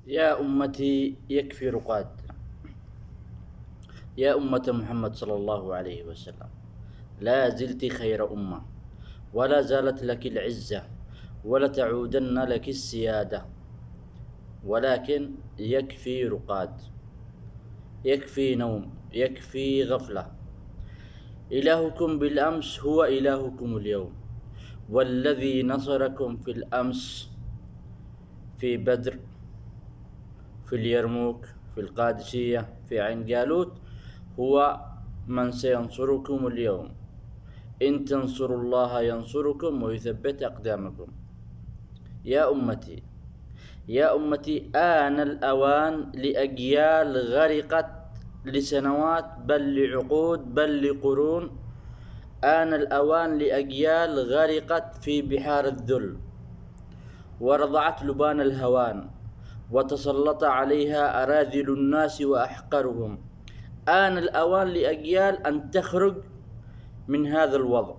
يا أمتي يكفي رقاد. يا أمة محمد صلى الله عليه وسلم، لا زلت خير أمة، ولا زالت لك العزة، ولتعودن لك السيادة، ولكن يكفي رقاد، يكفي نوم، يكفي غفلة. إلهكم بالأمس هو إلهكم اليوم، والذي نصركم في الأمس في بدر، في اليرموك، في القادسية، في عين جالوت، هو من سينصركم اليوم. إن تنصروا الله ينصركم ويثبت أقدامكم. يا أمتي، يا أمتي، آن الأوان لأجيال غرقت لسنوات، بل لعقود، بل لقرون. آن الأوان لأجيال غرقت في بحار الذل، ورضعت لبان الهوان، وتسلط عليها أراذل الناس وأحقرهم. آن الأوان لأجيال أن تخرج من هذا الوضع،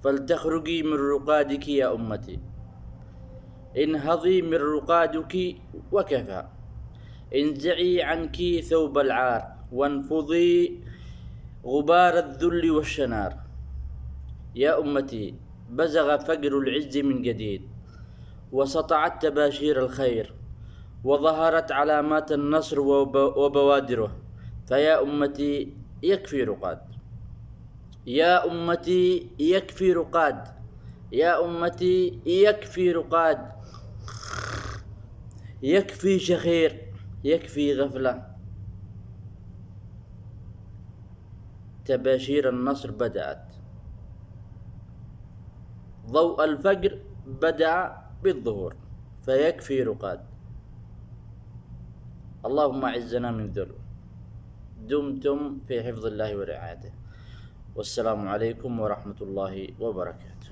فلتخرجي من رقادك يا أمتي. انهضي من رقادك وكفى. انزعي عنك ثوب العار، وانفضي غبار الذل والشنار. يا أمتي، بزغ فجر العز من جديد، وسطعت تباشير الخير، وظهرت علامات النصر وبوادره. فيا أمتي يكفي رقاد. يا أمتي يكفي رقاد. يا أمتي يكفي رقاد. يكفي شخير، يكفي غفلة. تباشير النصر بدأت، ضوء الفجر بدأ بالظهور، فيكفي رقاد. اللهم أعزنا من ذل. دمتم في حفظ الله ورعايته، والسلام عليكم ورحمة الله وبركاته.